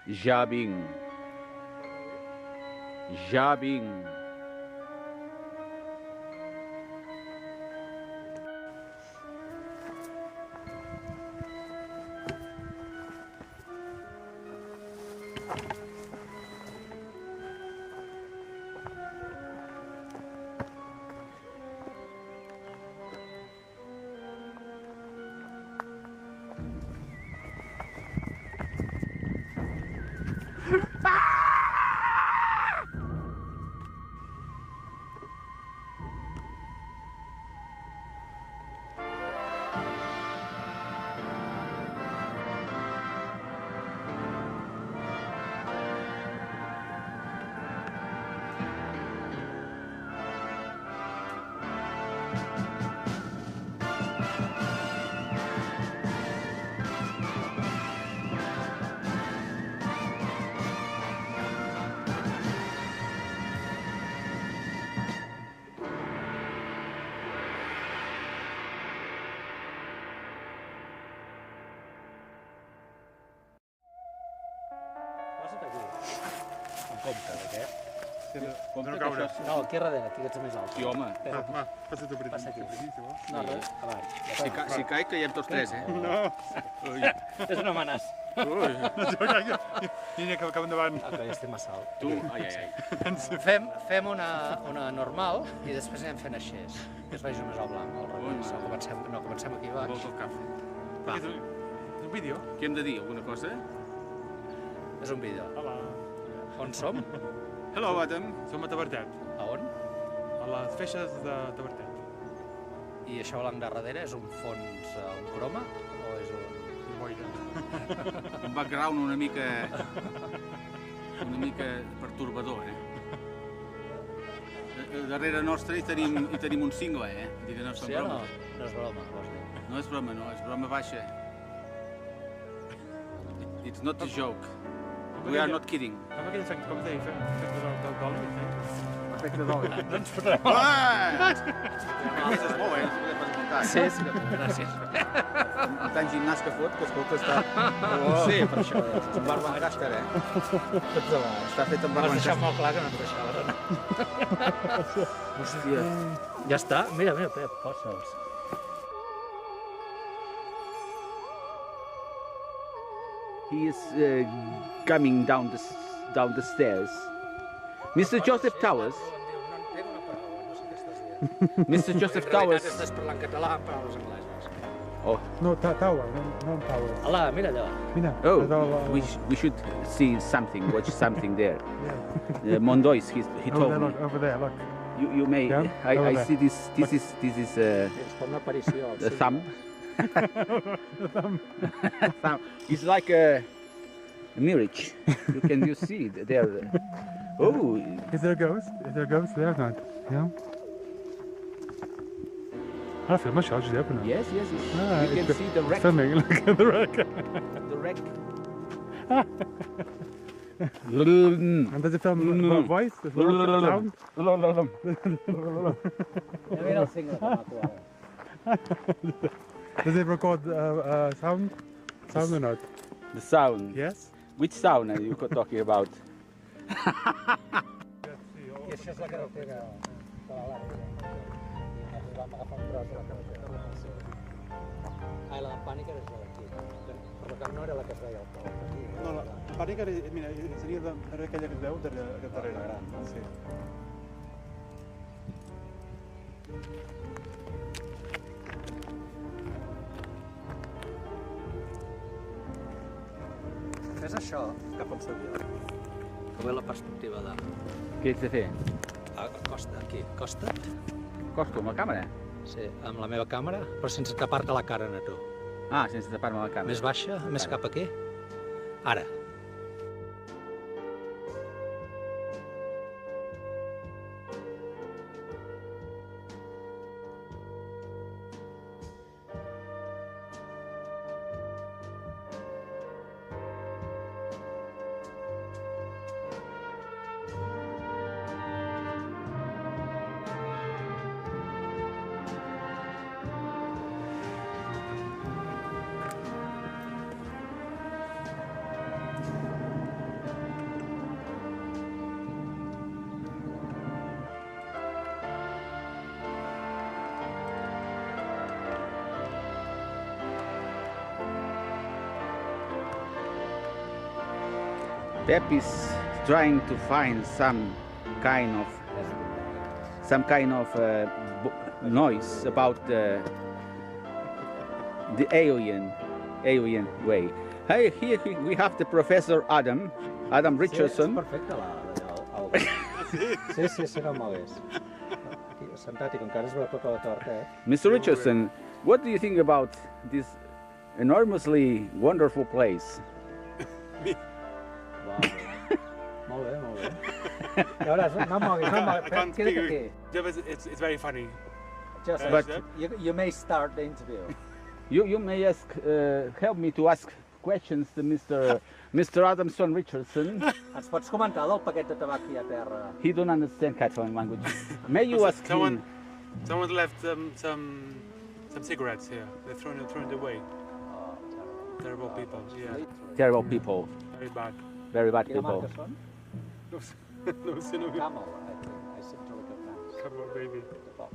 Ja vinc. Ja vinc. Compte, d'aquest. Compte no caure. Això... No, aquí darrere, aquí que ets més alt. Sí, home. Va, passa't a Passa aquí. si vols. No, res, avall. Si caic, caiem tots tres, eh? No. Ui. És una amenaça. Ui, jo crec que... Vine cap endavant. Ah, que ja estem massa alt. Tu, ai. Fem una normal i després anem fent així. Que es vegi més al blanc, al revés. No, comencem aquí baix. Vols el cafè? Va. És un vídeo? Què hem de dir? Alguna cosa? És un vídeo. Hola. On som? Hello, Adam. Som a Tavertet, A on? a les feixes de Tavertet. I això blanc de darrere és un fons, un croma? O és un... Boira. Un background una mica pertorbador, eh? Darrere nostre hi tenim un cingle, eh? Dic que no són Sí o no? bromes. No és broma, vols dir? No és broma, no, és broma baixa. It's not a joke. We are not kidding. Com aquell efecte, com es deia? Efecte d'oli? Efecte d'oli. No ens fotrem. Aquest és bo, eh? No s'ho podem preguntar. Sí, gràcies. Tant gimnàs que fot, que escolta, està... Sí, per això. Un barbancaster, eh? Està fet amb M'has deixat barbancaster. molt clar que no ens deixaves anar. Hòstia. Ja està? Mira, Pep, posa'ls. He is coming down the stairs. Mr. Joseph Towers. No entenc una paraula, no sé què estàs dient. Mr. Joseph En realitat Towers. estàs parlant català amb paraules angleses. Oh, No, tower, no tower. Hola, mira allò. Mira. oh, we should see something, watch something there. Mondois, he told me. Over there, look. You may. Yeah, over I there. see this. This is És com una aparició. the thumb. The thumb. Thumb. It's like a mirage. You see it there? Oh, Is there a ghost? Is there a ghost there or not? Yeah. Ah, filma això, Josep, no? yes. Ah, You can see the wreck. Filming, look at the wreck. The wreck. And does it film voice? Does it sound? Mira el cingle que maco ara. Does it record sound? Sound or not? The sound. Yes? Which sound are you talking about? I això és la carretera de la Làrdia. I vam agafar un tros de la carretera. Ah, i la pànica és la d'aquí. Per tant, no era la que es veia al pol. No, la pànica, mira, seria darrere aquella que es veu, darrere. Sí. Fes això cap al sevier. Que ve la perspectiva de... Què ets de fer? Acosta, aquí. Acosta't. Costo amb la càmera? Sí, amb la meva càmera, però sense tapar-te la cara a tu. Ah, sense tapar-me la càmera. Més baixa, més cap aquí. Ara. Pep is trying to find some kind of noise about the alien way. Hey, here we have the Professor Adam Richardson. Sí, és perfecte sí, no el moguis. Aquí, sentat i com que ara es veu tota la torta, Mr. Richardson, what do you think about this enormously wonderful place? Wow. Molt bé. Ja veuràs, no moguis, queda't aquí. It's very funny. Just, But you may start the interview. you may help me to ask questions to Mr. Adamson Richardson. Ens pots comentar del paquet de tabac que hi ha a terra? He don't understand Catalan language. May you ask him? Someone left some cigarettes here. They're thrown it away. Oh, Terrible people. Yeah. Terrible people, Very bad. very bad Quina people. marca són? No cinnamon. Camel, I think. I seem to look at that. Come on, baby. The box.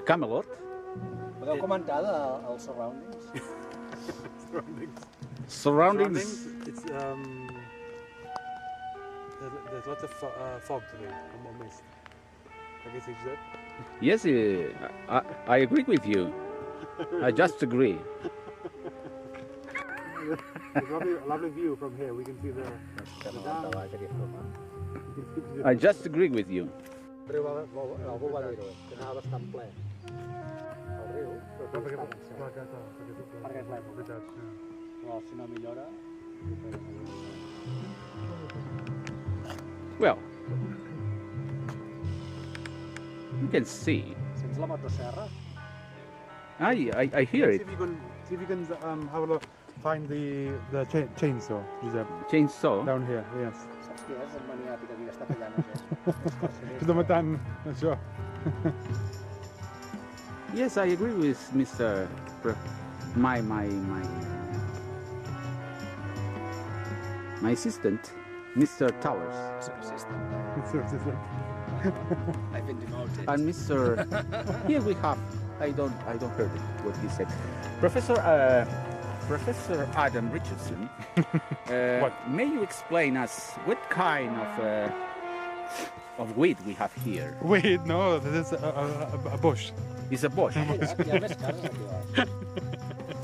Camelot. Podeu comentar dels surroundings? Surroundings. It's there's lots of fog today. I'm mist. I guess it's that. Yes, I agree with you. I just agree. It's a lovely view from here. We can see the. I just agree with you. El riu, algú va dir-ho, que anava bastant ple. El riu, però Perquè és l'aigua. Però si no millora... Well, you can see. Sents la motosserra? I hear it. See if you can have a look. Find the chainsaw. Josep. Chainsaw. Down here. Yes. Saps què és? El maniàtic aquí que està tallant això. Just the time. Sure. Yes, I agree with Mr. My assistant, Mr. Towers, I've been demoted. and Mr. Here we have. I don't heard it, what he said. Professor Adam Richardson. What? May you explain us what kind of weed we have here? Wait, no, this is a bush. It's a bush. Hi ha més cases aquí baix.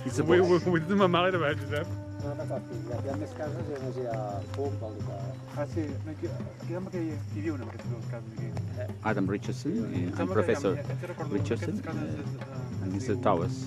It's a We bush. didn't mal about Josep. No t'acosti, hi ha més cases i a més hi ha fum, vol dir que... Ah, sí. Aquí sembla que hi viu una d'aquestes dues cases aquí. Adam Richardson and Sembla que Professor ja recordo, Richardson aquestes cases, and sí. Mr. Towers.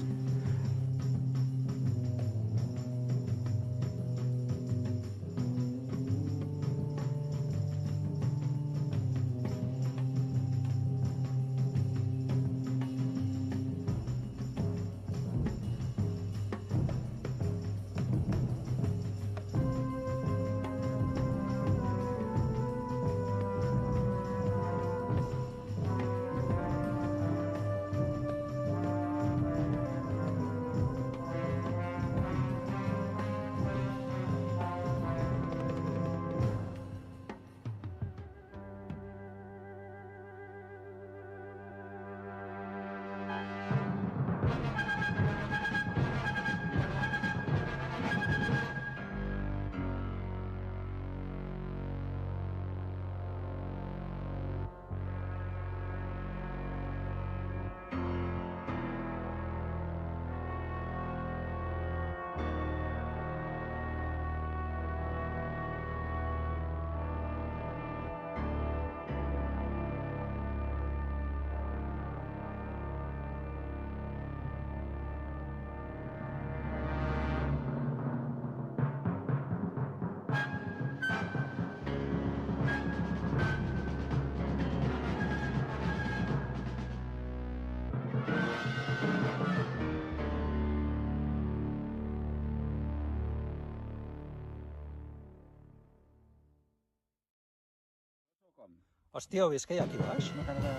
Hòstia, heu vist què hi ha aquí baix? Una cara de...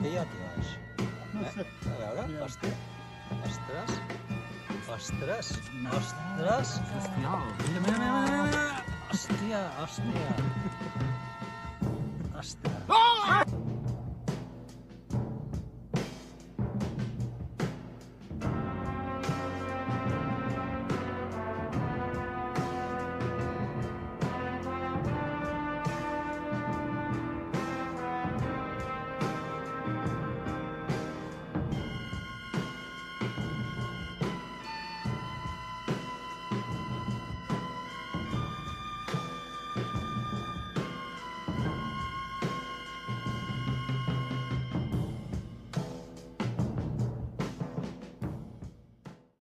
Què hi ha aquí baix? A veure, hòstia. Ostres. Ostres. Ostres. Mira. Hòstia. Hòstia.